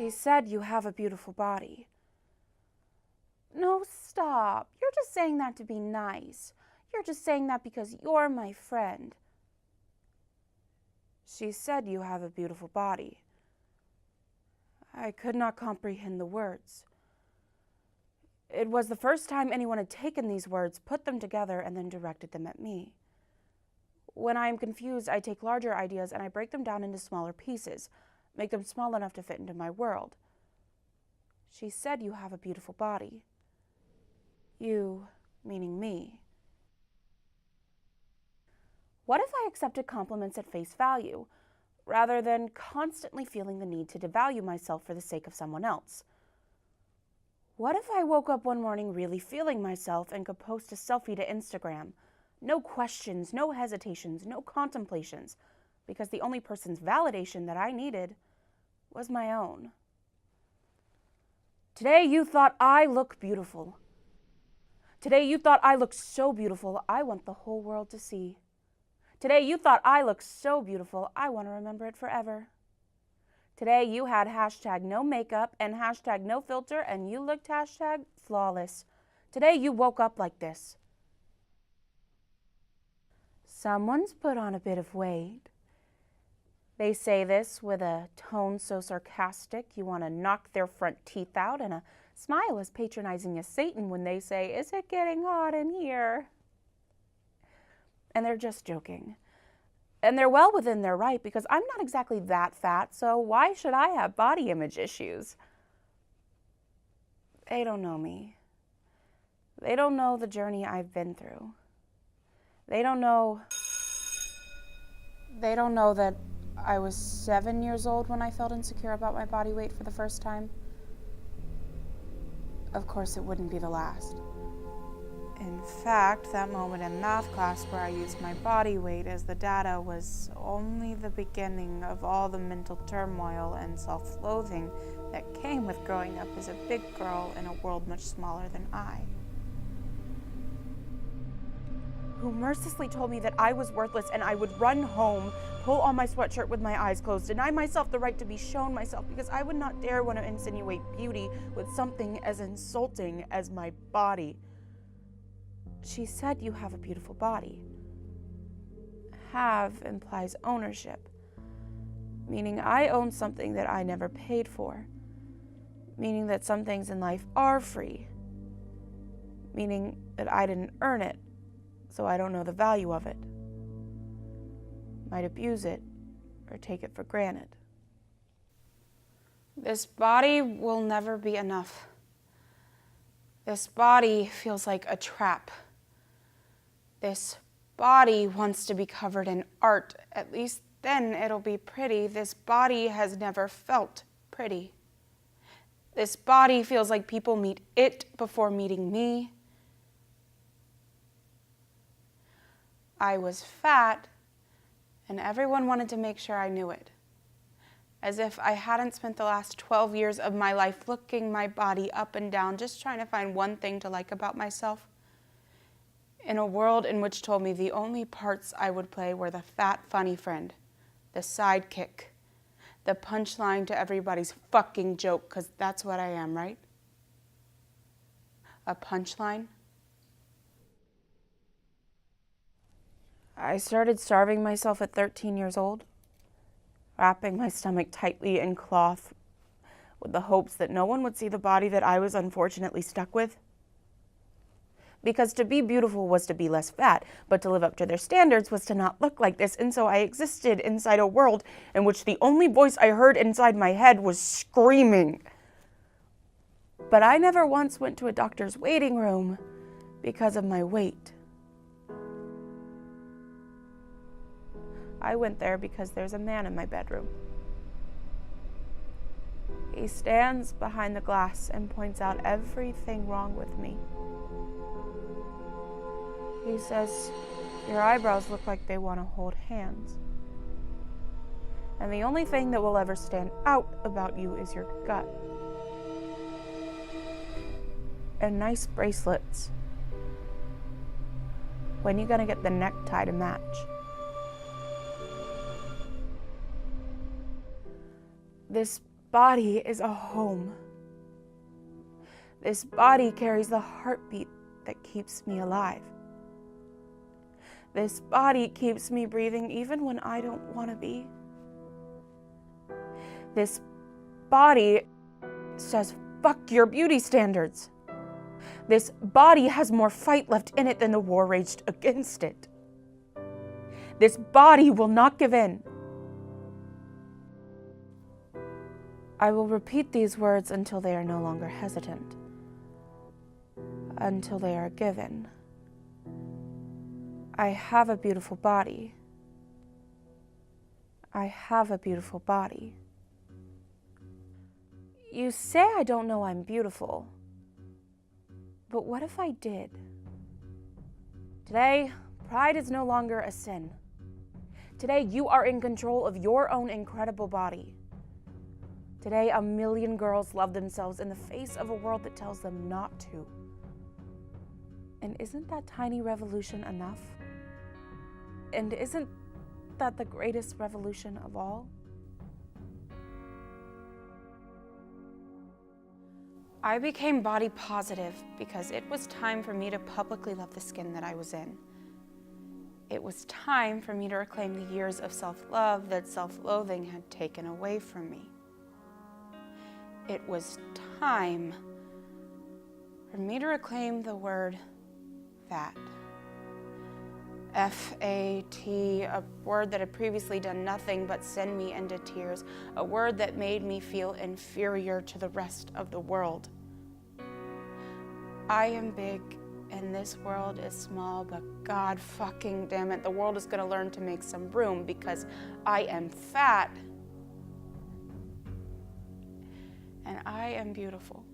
She said you have a beautiful body. No, stop. You're just saying that to be nice. You're just saying that because you're my friend. She said you have a beautiful body. I could not comprehend the words. It was the first time anyone had taken these words, put them together, and then directed them at me. When I am confused, I take larger ideas and I break them down into smaller pieces, make them small enough to fit into my world. She said you have a beautiful body. You, meaning me. What if I accepted compliments at face value, rather than constantly feeling the need to devalue myself for the sake of someone else? What if I woke up one morning really feeling myself and could post a selfie to Instagram? No questions, no hesitations, no contemplations, because the only person's validation that I needed was my own. Today you thought I look beautiful. Today you thought I look so beautiful, I want the whole world to see. Today you thought I look so beautiful, I want to remember it forever. Today you had hashtag no makeup and hashtag no filter and you looked hashtag flawless. Today you woke up like this. Someone's put on a bit of weight. They say this with a tone so sarcastic you want to knock their front teeth out, and a smile as patronizing as Satan when they say, "Is it getting hot in here?" And they're just joking. And they're well within their right, because I'm not exactly that fat, so why should I have body image issues? They don't know me. They don't know the journey I've been through. They don't know that I was 7 years old when I felt insecure about my body weight for the first time. Of course, it wouldn't be the last. In fact, that moment in math class where I used my body weight as the data was only the beginning of all the mental turmoil and self-loathing that came with growing up as a big girl in a world much smaller than I. Who mercilessly told me that I was worthless and I would run home, pull on my sweatshirt with my eyes closed, deny myself the right to be shown myself, because I would not dare want to insinuate beauty with something as insulting as my body. She said you have a beautiful body. Have implies ownership, meaning I own something that I never paid for, meaning that some things in life are free, meaning that I didn't earn it, so I don't know the value of it. Might abuse it or take it for granted. This body will never be enough. This body feels like a trap. This body wants to be covered in art. At least then it'll be pretty. This body has never felt pretty. This body feels like people meet it before meeting me. I was fat, and everyone wanted to make sure I knew it. As if I hadn't spent the last 12 years of my life looking my body up and down, just trying to find one thing to like about myself. In a world in which told me the only parts I would play were the fat, funny friend, the sidekick, the punchline to everybody's fucking joke, because that's what I am, right? A punchline. I started starving myself at 13 years old, wrapping my stomach tightly in cloth with the hopes that no one would see the body that I was unfortunately stuck with. Because to be beautiful was to be less fat, but to live up to their standards was to not look like this, and so I existed inside a world in which the only voice I heard inside my head was screaming. But I never once went to a doctor's waiting room because of my weight. I went there because there's a man in my bedroom. He stands behind the glass and points out everything wrong with me. He says, "Your eyebrows look like they want to hold hands. And the only thing that will ever stand out about you is your gut. And nice bracelets. When you gonna get the necktie to match?" This body is a home. This body carries the heartbeat that keeps me alive. This body keeps me breathing even when I don't want to be. This body says, fuck your beauty standards. This body has more fight left in it than the war raged against it. This body will not give in. I will repeat these words until they are no longer hesitant, until they are given. I have a beautiful body. I have a beautiful body. You say I don't know I'm beautiful, but what if I did? Today, pride is no longer a sin. Today, you are in control of your own incredible body. Today, 1 million girls love themselves in the face of a world that tells them not to. And isn't that tiny revolution enough? And isn't that the greatest revolution of all? I became body positive because it was time for me to publicly love the skin that I was in. It was time for me to reclaim the years of self-love that self-loathing had taken away from me. It was time for me to reclaim the word fat. F-A-T, a word that had previously done nothing but send me into tears, a word that made me feel inferior to the rest of the world. I am big and this world is small, but God fucking damn it, the world is gonna learn to make some room because I am fat and I am beautiful.